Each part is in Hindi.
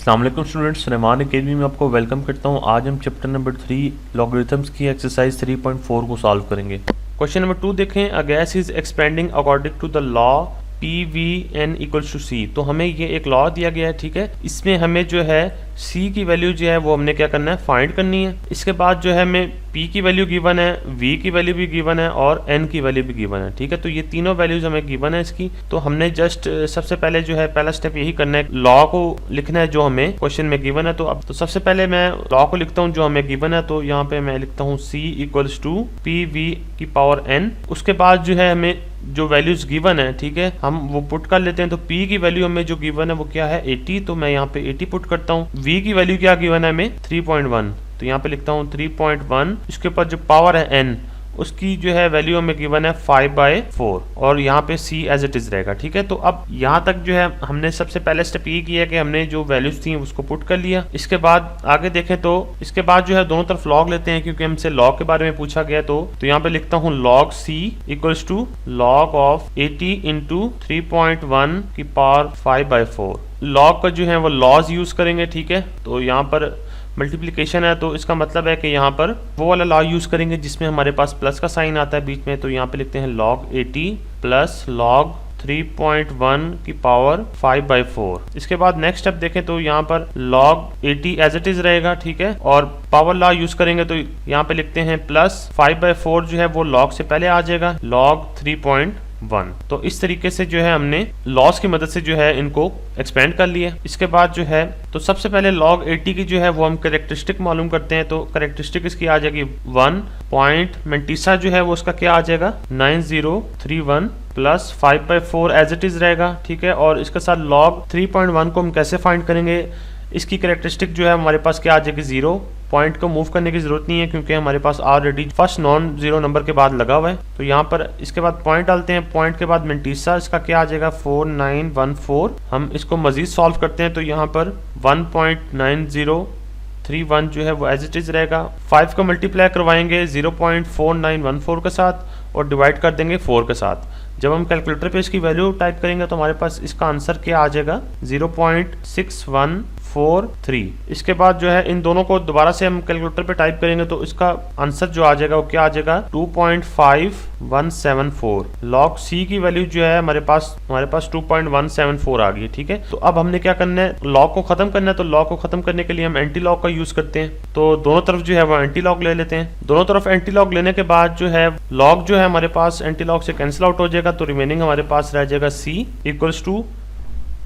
अस्सलाम वालेकुम स्टूडेंट्स, रहमान अकेडमी में आपको वेलकम करता हूं। आज हम चैप्टर नंबर 3 लॉगरिथम्स की एक्सरसाइज 3.4 को सॉल्व करेंगे। क्वेश्चन नंबर 2 देखें। A gas is expanding according to the law PVN equals to C। तो हमें ये एक लॉ दिया गया है, ठीक है। इसमें हमें जो है C की वैल्यू जो है वो हमने क्या करना है, फाइंड करनी है। इसके बाद जो है हमें P की वैल्यू गिवन है, V की वैल्यू भी गिवन है और N की वैल्यू भी गिवन है, ठीक है। तो ये तीनों वैल्यूज हमें गिवन है इसकी। तो हमने जस्ट सबसे पहले जो है पहला स्टेप यही करना है, लॉ को लिखना है जो हमें क्वेश्चन में गिवन है। तो सबसे पहले मैं लॉ को लिखता हूँ जो हमें गिवन है। तो यहाँ पे मैं लिखता हूँ C इक्वल्स टू PV की पावर N। उसके बाद जो है हमें जो वैल्यूज गिवन है, ठीक है, हम वो पुट कर लेते हैं। तो P की वैल्यू हमें जो गिवन है वो क्या है, 80। तो मैं यहाँ पे 80 पुट करता हूँ। V की वैल्यू क्या गिवन है हमें, 3.1। तो यहाँ पे लिखता हूँ 3.1। इसके ऊपर जो पावर है N, उसकी जो है वैल्यू हमें गिवन है 5/4 और यहाँ पे C एज इट इज रहेगा, ठीक है। तो अब यहाँ तक जो है हमने सबसे पहले स्टेप ये किया कि हमने जो वैल्यूज थी उसको पुट कर लिया। इसके बाद आगे देखें तो इसके बाद जो है दोनों तरफ लॉग लेते हैं क्योंकि हमसे लॉग के बारे में पूछा गया। तो यहाँ पे लिखता हूँ log C equals to log of 80 into 3.1 की पावर 5/4। लॉग का जो है वो लॉज यूज करेंगे, ठीक है। तो यहाँ पर मल्टीप्लिकेशन है तो इसका मतलब है कि यहाँ पर वो वाला लॉ यूज करेंगे जिसमें हमारे पास प्लस का साइन आता है बीच में। तो यहाँ पे लिखते हैं log 80 प्लस log 3.1 की पावर 5/4। इसके बाद नेक्स्ट स्टेप देखें तो यहाँ पर log 80 एज इट इज रहेगा, ठीक है। और पावर लॉ यूज करेंगे तो यहाँ पे लिखते हैं प्लस 5/4 जो है वो log से पहले आ जाएगा, log 3.1। तो इस तरीके से जो है हमने लॉस की मदद से जो है इनको एक्सपेंड कर लिया। इसके बाद जो है तो सबसे पहले log 80 की जो है वो हम कैरेक्टरिस्टिक मालूम करते हैं। तो कैरेक्टरिस्टिक इसकी आ जाएगी 1 पॉइंट मेंटिसा जो है वो उसका क्या आ जाएगा 9031 प्लस 5/4 एज इट इज रहेगा, ठीक है। और इसके साथ log 3.1 को हम कैसे फाइंड करेंगे, इसकी कैरेक्टरिस्टिक जो है हमारे पास क्या आ जाएगी 0। पॉइंट को मूव करने की जरूरत नहीं है क्योंकि हमारे पास already first non zero number के बाद लगा हुआ है। तो यहाँ पर इसके बाद पॉइंट डालते हैं। पॉइंट के बाद मेंटिसा इसका क्या आ जाएगा 4914। हम इसको मजीद सॉल्व करते हैं तो यहाँ पर 1.9031 जो है वो एज इट इज रहेगा। 5 को मल्टीप्लाई करवाएंगे 0.4914 के साथ और डिवाइड कर देंगे 4 के साथ। जब हम कैलकुलेटर पे इसकी वैल्यू टाइप करेंगे तो हमारे पास इसका आंसर क्या आ जाएगा 0.6143। इसके बाद जो है इन दोनों को दोबारा से हम कैलकुलेटर पे टाइप करेंगे तो इसका आंसर जो आ जाएगा वो क्या आ जाएगा 2.5174। log C की वैल्यू जो है हमारे पास 2.174 आ गई, ठीक है। तो अब हमने क्या करना है, log को खत्म करना है। तो log को खत्म करने के लिए हम एंटी लॉग का यूज करते हैं। तो दोनों तरफ जो है वो एंटी लॉग ले लेते हैं। दोनों तरफ एंटी लॉग लेने के बाद जो है log जो है हमारे पास एंटी लॉग से कैंसिल आउट हो जाएगा। तो रिमेनिंग हमारे पास रह जाएगा C equals to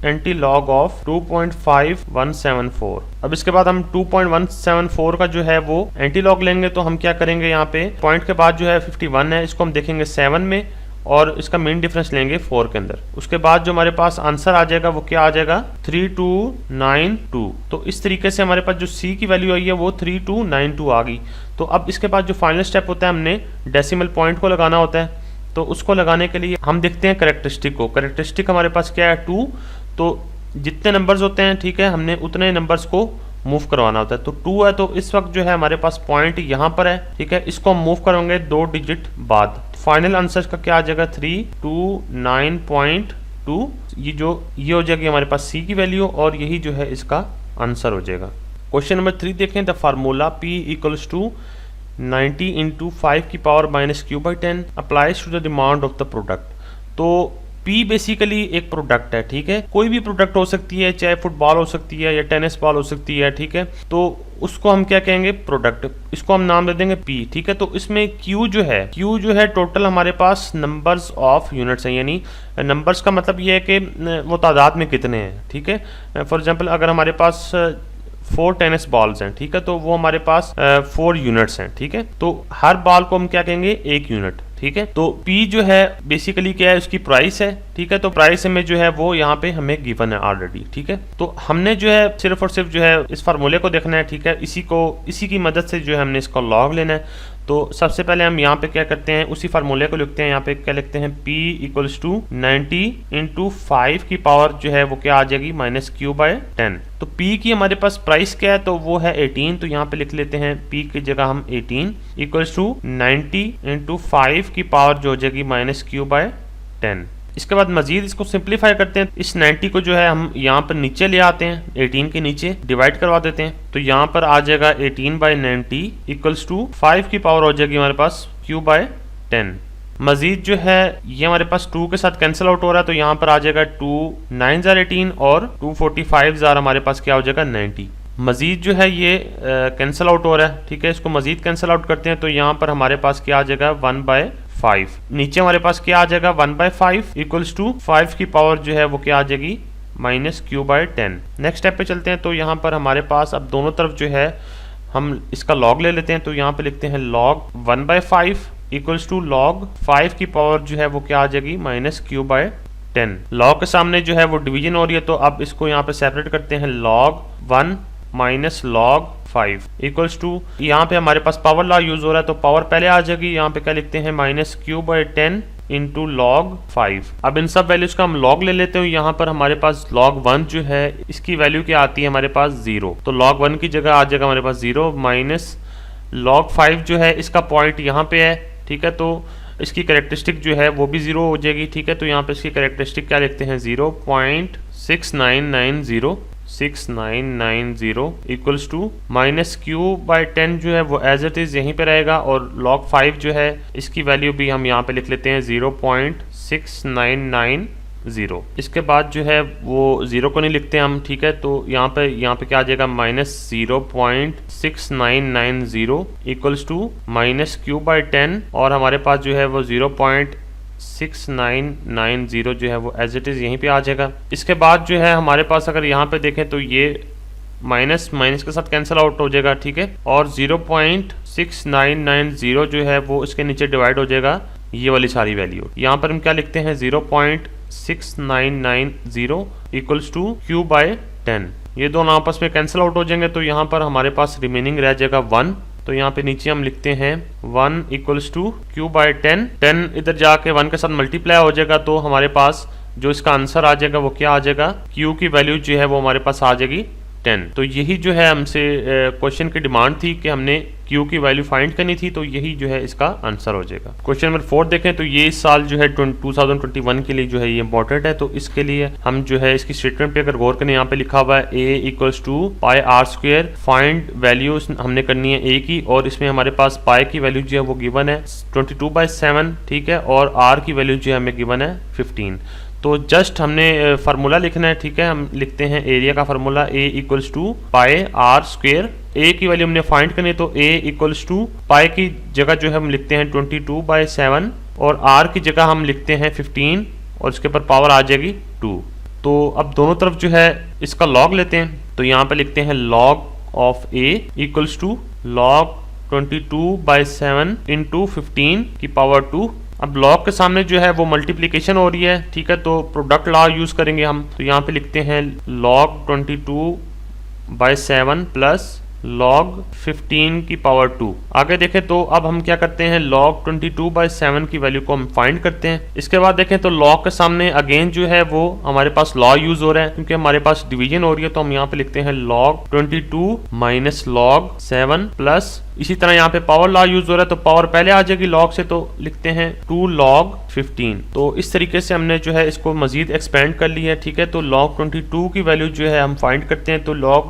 anti log of 2.5174। अब इसके बाद हम 2.174 का जो है वो एंटी लॉग लेंगे। तो हम क्या करेंगे, यहाँ पे पॉइंट के बाद जो है 51 है, इसको हम देखेंगे 7 में और इसका मेन डिफरेंस लेंगे 4 के अंदर। उसके बाद जो हमारे पास आंसर आ जाएगा वो क्या आ जाएगा 3292। तो इस तरीके से हमारे पास जो C की वैल्यू आई है वो 3292 आ गई। तो अब इसके बाद जो फाइनल स्टेप होता है, हमने डेसिमल पॉइंट को लगाना होता है। तो उसको लगाने के लिए हम देखते हैं कैरेक्टरिस्टिक को। कैरेक्टरिस्टिक हमारे पास क्या है 2। तो जितने नंबर्स होते हैं, ठीक है, हमने उतने नंबर्स को मूव करवाना होता है। तो 2 है तो इस वक्त जो है हमारे पास पॉइंट यहाँ पर है, ठीक है। इसको हम मूव करेंगे 2 डिजिट बाद। फाइनल आंसर का क्या आ जाएगा 329.2। ये हो जाएगी हमारे पास C की वैल्यू और यही जो है इसका आंसर हो जाएगा। क्वेश्चन नंबर 3 देखें। The formula P equals to 90 into 5 की power -q/10 applies to the demand of the product. तो P बेसिकली एक प्रोडक्ट है, ठीक है। कोई भी प्रोडक्ट हो सकती है, चाहे फुटबॉल हो सकती है या टेनिस बॉल हो सकती है, ठीक है। तो उसको हम क्या कहेंगे, प्रोडक्ट। इसको हम नाम दे देंगे P, ठीक है। तो इसमें Q जो है टोटल हमारे पास नंबर्स ऑफ यूनिट्स हैं, यानी नंबर्स का मतलब ये है कि वो तादाद में कितने हैं, ठीक है। फॉर एग्जाम्पल अगर हमारे पास 4 टेनिस बॉल्स हैं, ठीक है, तो वो हमारे पास 4 यूनिट्स हैं, ठीक है। तो हर बॉल को हम क्या कहेंगे 1 यूनिट, ठीक है। तो P जो है बेसिकली क्या है, उसकी प्राइस है, ठीक है। तो प्राइस में जो है वो यहाँ पे हमें गिवन है ऑलरेडी, ठीक है। तो हमने जो है सिर्फ और सिर्फ जो है इस फार्मूले को देखना है, ठीक है। इसी की मदद से जो है हमने इसका लॉग लेना है। तो सबसे पहले हम यहाँ पे क्या करते हैं, उसी फार्मूले को लिखते हैं। यहाँ पे क्या लिखते हैं P इक्वल्स टू 90 इंटू 5 की पावर जो है वो क्या आ जाएगी -q/10। तो P की हमारे पास प्राइस क्या है, तो वो है 18। तो यहाँ पे लिख लेते हैं P की जगह हम 18 इक्वल्स टू 90 इंटू 5 की पावर जो हो जाएगी -q/10। इसके बाद मजीद इसको सिंप्लीफाई करते हैं। इस 90 को जो है हम यहाँ पर नीचे ले आते हैं, 18 के नीचे डिवाइड करवा देते हैं। तो यहाँ पर आ जाएगा 18/90 इक्वल्स टू 5 की पावर हो जाएगी हमारे पास q/10। मजीद जो है ये हमारे पास 2 के साथ कैंसिल आउट हो रहा है, तो यहाँ पर आ जाएगा 2 9 जार 18 और 2 45 जार हमारे पास क्या हो जाएगा 90। मजीद जो है ये कैंसिल आउट हो रहा है, ठीक है। इसको मजीद कैंसिल आउट करते हैं तो यहाँ पर हमारे पास क्या आ जाएगा 1/5। नीचे हमारे पास क्या आ जाएगा 1/5 इक्वल्स टू 5 की पावर जो है वो क्या आ जाएगी -q/10। नेक्स्ट स्टेप पे चलते हैं। तो यहाँ पर हमारे पास अब दोनों तरफ जो है हम इसका लॉग ले लेते हैं। तो यहाँ पे लिखते हैं log 1/5 इक्वल्स टू log 5 की पावर जो है वो क्या आ जाएगी -q/10। log के सामने जो है वो डिवीजन हो रही है, तो अब इसको यहाँ पे सेपरेट करते हैं। log 1 minus log 5 equals to, यहाँ पे हमारे पास पावर लॉ यूज हो रहा है तो पावर पहले आ जाएगी। यहाँ पे क्या लिखते हैं -q/10 इंटू log 5। अब इन सब वैल्यूज का हम log ले लेते हैं। यहाँ पर हमारे पास log 1 जो है इसकी वैल्यू क्या आती है हमारे पास 0, तो log 1 की जगह आ जाएगा हमारे पास 0 माइनस log 5 जो है इसका पॉइंट यहाँ पे है, ठीक है। तो इसकी कैरेक्टरिस्टिक जो है वो भी 0 हो जाएगी, ठीक है। तो यहाँ पे इसकी कैरेक्टरिस्टिक क्या लिखते हैं 0.6990 इक्वल्स टू -q/10 जो है वो एज इट इज़ यहीं पे रहेगा, और log 5 जो है इसकी वैल्यू भी हम यहाँ पे लिख लेते हैं 0.6990। इसके बाद जो है वो 0 को नहीं लिखते हम, ठीक है। तो यहाँ पे क्या आ जाएगा -0.6990 इक्वल्स टू -q/10, और हमारे पास जो है वो 0.6990 जो है वो एज इट इज़ यहीं पे आ जाएगा। इसके बाद जो है हमारे पास अगर यहाँ पे देखें तो ये माइनस के साथ कैंसिल आउट हो जाएगा, ठीक है। और 0.6990 जो है वो इसके नीचे डिवाइड हो जाएगा ये वाली सारी वैल्यू। यहाँ पर हम क्या लिखते हैं 0.6990 इक्वल्स टू q/10। ये दोनों आपस में कैंसिल आउट हो जाएंगे, तो यहाँ पर हमारे पास रिमेनिंग रह जाएगा 1। तो यहाँ पे नीचे हम लिखते हैं 1 इक्वल्स टू q/10। 10 इधर जाके 1 के साथ मल्टीप्लाई हो जाएगा, तो हमारे पास जो इसका आंसर आ जाएगा वो क्या आ जाएगा, q की वैल्यू जो है वो हमारे पास आ जाएगी 10। तो यही जो है हमसे क्वेश्चन की डिमांड थी कि हमने q की वैल्यू फाइंड करनी थी, तो यही जो है इसका आंसर हो जाएगा। क्वेश्चन नंबर 4 देखें तो ये इस साल जो है 2021 के लिए जो है ये इंपॉर्टेंट है। तो इसके लिए हम जो है इसकी स्टेटमेंट पे अगर गौर करें, यहाँ पे लिखा हुआ है a equals to pi r square. Find value हमने करनी है a की, और इसमें हमारे पास पाई की वैल्यू जो है वो गिवन है 22/7, ठीक है। और r की वैल्यू जो है हमें गिवन है 15। तो जस्ट हमने फार्मूला लिखना है, ठीक है। हम लिखते हैं एरिया का formula a equals to pi r square. a की वैल्यू हमने फाइंड करनी है, तो a इक्वल्स टू पाई की जगह जो है हम लिखते हैं 22/7, और r की जगह हम लिखते हैं 15, और इसके ऊपर पावर आ जाएगी 2। तो अब दोनों तरफ जो है इसका लॉग लेते हैं। तो यहाँ पे लिखते हैं log of a equals to log 22/7 into 15 की पावर 2। अब log के सामने जो है वो मल्टीप्लिकेशन हो रही है, ठीक है। तो प्रोडक्ट लॉ यूज करेंगे हम। तो यहाँ पे लिखते हैं log 22/7 प्लस log 15 की पावर 2। आगे देखें तो अब हम क्या करते हैं, log 22/7 की वैल्यू को हम फाइंड करते हैं। इसके बाद देखें तो log के सामने अगेन जो है वो हमारे पास लॉ यूज हो रहा है, क्योंकि हमारे पास डिवीजन हो रही है। तो हम यहाँ पे लिखते हैं log 22 माइनस log 7 प्लस, इसी तरह यहाँ पे पावर लॉ यूज हो रहा है, तो पावर पहले आ जाएगी log से, तो लिखते हैं 2 log 15। तो इस तरीके से हमने जो है इसको मजीद एक्सपेंड कर लिया है, ठीक है। तो log 22 की वैल्यू जो है हम फाइंड करते हैं। तो log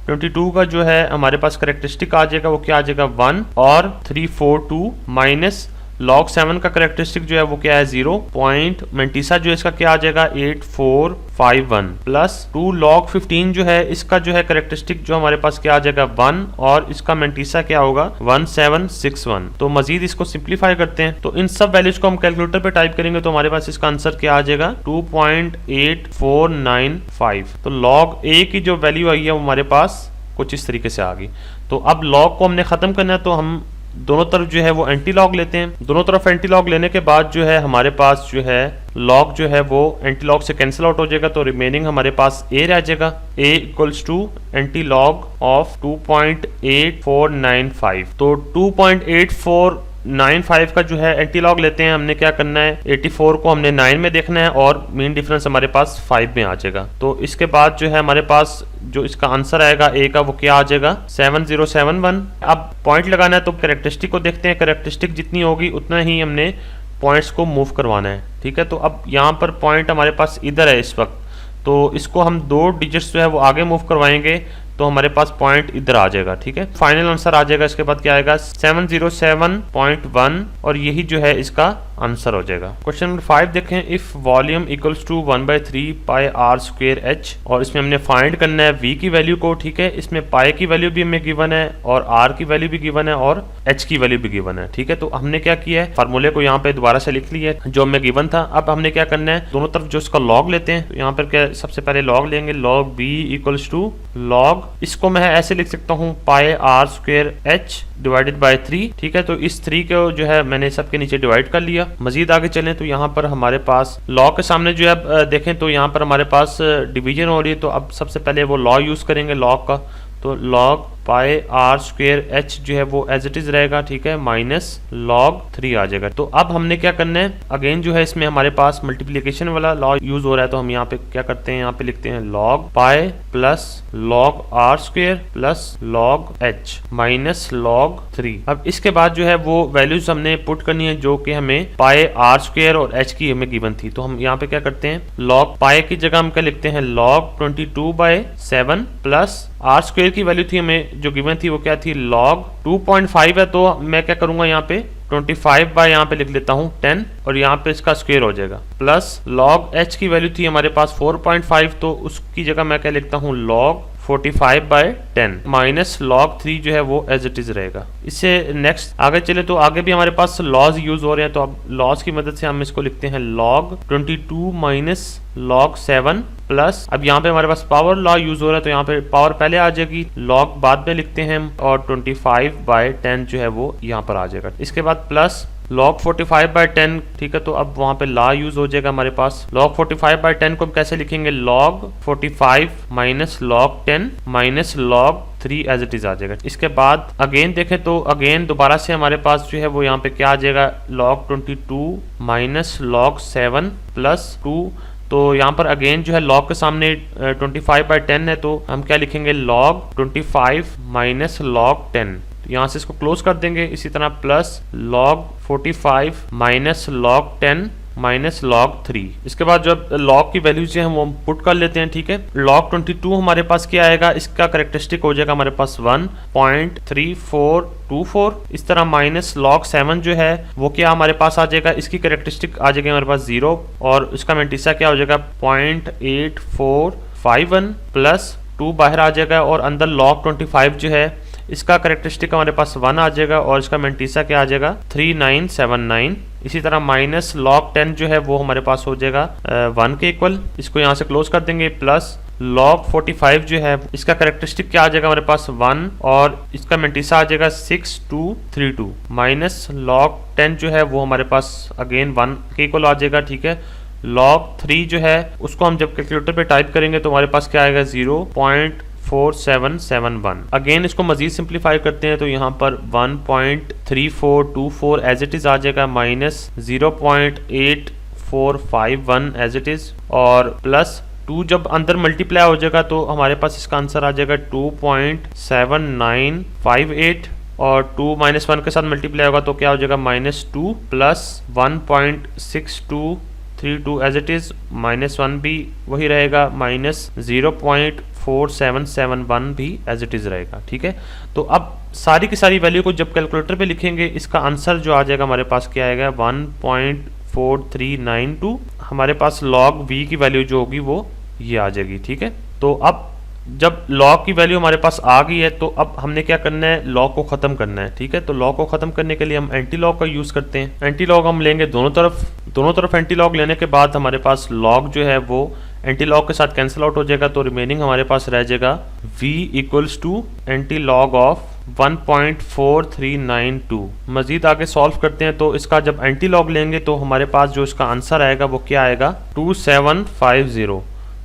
22 का जो है हमारे पास करेक्टरिस्टिक आ जाएगा वो क्या आ जाएगा 1 और 342 माइनस log 7 का करेक्टरिस्टिक जो है वो क्या है 0 पॉइंट मेंटिसा जो है इसका क्या आ जाएगा 8451 प्लस 2 log 15 जो है इसका जो है करेक्टरिस्टिक जो हमारे पास क्या आ जाएगा 1 और इसका मेंटिसा क्या होगा 1761। तो मजीद इसको सिंप्लीफाई करते हैं। तो इन सब वैल्यूज को हम कैलकुलेटर पे टाइप करेंगे तो हमारे पास इसका आंसर क्या आ जाएगा 2.8495। तो log a की जो वैल्यू आई है वो हमारे पास कुछ इस तरीके से आ गई। तो अब log को हमने खत्म करना है, तो हम दोनों तरफ जो है वो एंटी लॉग लेते हैं। दोनों तरफ एंटी लॉग लेने के बाद जो है हमारे पास जो है लॉग जो है वो एंटी लॉग से कैंसिल आउट हो जाएगा, तो रिमेनिंग हमारे पास a रह जाएगा। a equals to anti log of 2.8495। तो 2.8495 का जो है एंटी लॉग लेते हैं। हमने क्या करना है 84 को हमने 9 में देखना है और मीन डिफरेंस हमारे पास 5 में आ जाएगा। तो इसके बाद जो है हमारे पास जो इसका आंसर आएगा a का वो क्या आ जाएगा 7071। अब पॉइंट लगाना है तो कैरेक्टरिस्टिक को देखते हैं। कैरेक्टरिस्टिक जितनी होगी उतना ही हमने पॉइंट्स को मूव करवाना है, ठीक है। तो अब यहाँ पर पॉइंट हमारे पास इधर है इस वक्त, तो इसको हम 2 डिजिट्स जो है वो आगे मूव करवाएंगे तो हमारे पास पॉइंट इधर आ जाएगा, ठीक है। फाइनल आंसर आ जाएगा। इसके बाद क्या आएगा 707.1 और यही जो है इसका आंसर हो जाएगा। क्वेश्चन नंबर 5 देखें, if volume equals to 1/3 pi r square h, और इसमें हमने फाइंड करना है v की वैल्यू को, ठीक है। इसमें पाई की वैल्यू भी हमें गिवन है और r की वैल्यू भी गिवन है और h की वैल्यू भी गिवन है, ठीक है। तो हमने क्या किया है, फार्मूले को यहाँ पे दोबारा से लिख लिया है जो हमें गिवन था। अब हमने क्या करना है, दोनों तरफ जो इसका लॉग लेते हैं, तो यहाँ पर क्या सबसे पहले लॉग लेंगे, log b equals to log, इसको मैं ऐसे लिख सकता हूँ pi r square h divided by 3, ठीक है। तो इस 3 को जो है मैंने सबके नीचे डिवाइड कर लिया। मजीद आगे चलें तो यहाँ पर हमारे पास लॉग के सामने जो है देखें तो यहाँ पर हमारे पास डिवीजन हो रही है, तो अब सबसे पहले वो लॉ यूज करेंगे लॉग का, तो log pi r square h जो है वो एज इट इज रहेगा, ठीक है, माइनस लॉग 3 आ जाएगा। तो अब हमने क्या करना है, अगेन जो है इसमें हमारे पास मल्टीप्लिकेशन वाला लॉ यूज हो रहा है, तो हम यहाँ पे क्या करते हैं, यहाँ पे लिखते हैं log pi plus log are square plus log H minus log 3। अब इसके बाद जो है वो वैल्यूज हमने पुट करनी है जो कि हमें पाई आर स्क्वायर और एच की हमें गिवन थी। तो हम यहाँ पे क्या करते हैं, लॉग पाई की जगह हम क्या लिखते हैं, लॉग 22/7 प्लस आर स्क्वायर की वैल्यू थी हमें जो गिवन थी वो क्या थी, लॉग 2.5 है, तो मैं क्या करूंगा यहाँ पे 25 बाय यहाँ पे लिख लेता हूँ 10 और यहाँ पे इसका स्क्वायर हो जाएगा, प्लस लॉग h की वैल्यू थी हमारे पास 4.5, तो उसकी जगह मैं क्या लिखता हूँ लॉग 45/10 माइनस लॉग 3 जो है वो एज इट इज रहेगा। इससे नेक्स्ट आगे चले तो आगे भी हमारे पास लॉज यूज हो रहे हैं, तो अब लॉज की मदद से हम इसको लिखते हैं लॉग 22 माइनस लॉग 7 प्लस, अब यहाँ पे हमारे पास पावर लॉ यूज हो रहा है तो यहाँ पे पावर पहले आ जाएगी, लॉग बाद में लिखते हैं और 25/10 जो है वो यहाँ पर आ जाएगा। इसके बाद प्लस log 45/10, ठीक है। तो अब वहां पे ला यूज हो जाएगा हमारे पास, log 45/10 को हम कैसे लिखेंगे, log 45 minus log 10 minus log 3 as it is आ जाएगा। इसके बाद अगेन देखें तो अगेन दोबारा से हमारे पास जो है वो यहाँ पे क्या आ जाएगा, log 22 माइनस log 7 प्लस 2, तो यहाँ पर अगेन जो है log के सामने 25/10 है, तो हम क्या लिखेंगे log 25 माइनस log 10, यहाँ से इसको क्लोज कर देंगे। इसी तरह plus log 45 minus log 10 minus log 3। इसके बाद जब log की वैल्यूज हैं वो पुट कर लेते हैं, ठीक है। log 22 हमारे पास क्या आएगा, इसका करेक्टरिस्टिक हो जाएगा हमारे पास 1.3424। इस तरह माइनस log 7 जो है वो क्या हमारे पास आ जाएगा, इसकी करेक्टरिस्टिक आ जाएगी हमारे पास 0 और इसका मेंटिसा क्या हो जाएगा 0.8451 प्लस 2 बाहर आ जाएगा और अंदर log 25 जो है इसका करेक्टरिस्टिक हमारे पास 1 आ जाएगा और इसका मेंटिसा क्या आ जाएगा 3979। इसी तरह माइनस log 10 जो है वो हमारे पास हो जाएगा 1 के इक्वल, इसको यहाँ से क्लोज कर देंगे, प्लस log 45 जो है इसका करेक्टरिस्टिक क्या आ जाएगा हमारे पास 1 और इसका मेंटिसा आ जाएगा 6232 माइनस log 10 जो है वो हमारे पास अगेन 1 के इक्वल आ जाएगा, ठीक है। log 3 जो है उसको हम जब कैलकुलेटर पे टाइप करेंगे तो हमारे पास क्या आएगा 0.4771। अगेन इसको मजीद सिंप्लीफाई करते हैं तो यहाँ पर 1.3424 एज इट इज आ जाएगा माइनस 0.8451 एज इट इज और प्लस 2 जब अंदर मल्टीप्लाई हो जाएगा तो हमारे पास इसका आंसर आ जाएगा 2.7958 और 2 माइनस 1 के साथ मल्टीप्लाई होगा तो क्या हो जाएगा -2 प्लस 1.6232 एज इट इज, -1 भी वही रहेगा, माइनस 0.4771 भी एज इट इज रहेगा, ठीक है। तो अब सारी की सारी वैल्यू को जब कैलकुलेटर पे लिखेंगे इसका आंसर जो आ जाएगा हमारे पास क्या आएगा 1.4392। हमारे पास log v की वैल्यू जो होगी वो ये आ जाएगी, ठीक है। तो अब जब log की वैल्यू हमारे पास आ गई है तो अब हमने क्या करना है, log को ख़त्म करना है, ठीक है। तो log को ख़त्म करने के लिए हम एंटी log का यूज़ करते हैं। एंटी log हम लेंगे दोनों तरफ एंटी log लेने के बाद हमारे पास log जो है वो एंटी log के साथ कैंसिल आउट हो जाएगा, तो रिमेनिंग हमारे पास रह जाएगा v equals to anti log of 1.4392। मजीद आगे सॉल्व करते हैं तो इसका जब एंटी log लेंगे तो हमारे पास जो इसका आंसर आएगा वो क्या आएगा 2750।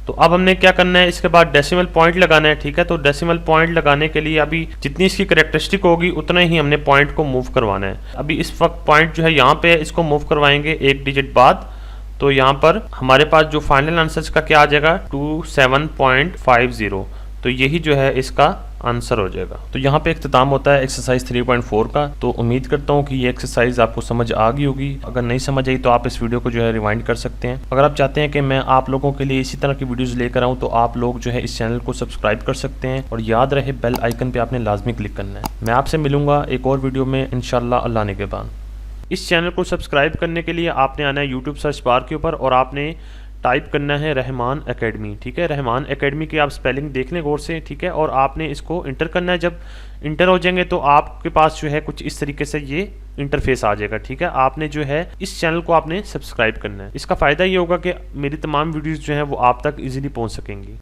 तो अब हमने क्या करना है, इसके बाद डेसिमल पॉइंट लगाना है, ठीक है। तो डेसिमल पॉइंट लगाने के लिए अभी जितनी इसकी करेक्टरिस्टिक होगी उतना ही हमने पॉइंट को मूव करवाना है। अभी इस वक्त पॉइंट जो है यहाँ पे इसको मूव करवाएंगे एक डिजिट बाद, तो यहाँ पर हमारे पास जो फाइनल आंसर का क्या आ जाएगा 27.50। तो यही जो है इसका आंसर हो जाएगा। तो यहाँ पे इख्तिताम होता है एक्सरसाइज 3.4 का। तो उम्मीद करता हूँ कि ये एक्सरसाइज आपको समझ आ गई होगी। अगर नहीं समझ आई तो आप इस वीडियो को जो है रिवाइंड कर सकते हैं। अगर आप चाहते हैं कि मैं आप लोगों के लिए इसी तरह की वीडियोस लेकर आऊँ तो आप लोग जो है इस चैनल को सब्सक्राइब कर सकते हैं, और याद रहे बेल आइकन पे आपने लाजमी क्लिक करना है। मैं आपसे मिलूंगा एक और वीडियो में इंशाल्लाह अल्लाह ने के बाद। इस चैनल को सब्सक्राइब करने के लिए आपने आना है यूट्यूब सर्च बार के ऊपर और आपने टाइप करना है रहमान एकेडमी। ठीक है, रहमान एकेडमी की आप स्पेलिंग देख लें गौर से। ठीक है, और आपने इसको इंटर करना है। जब इंटर हो जाएंगे तो आपके पास जो है कुछ इस तरीके से ये इंटरफेस आ जाएगा। ठीक है, आपने जो है इस चैनल को आपने सब्सक्राइब करना है। इसका फ़ायदा ये होगा कि मेरी तमाम वीडियोज़ जो हैं वो आप तक ईजिली पहुँच सकेंगी।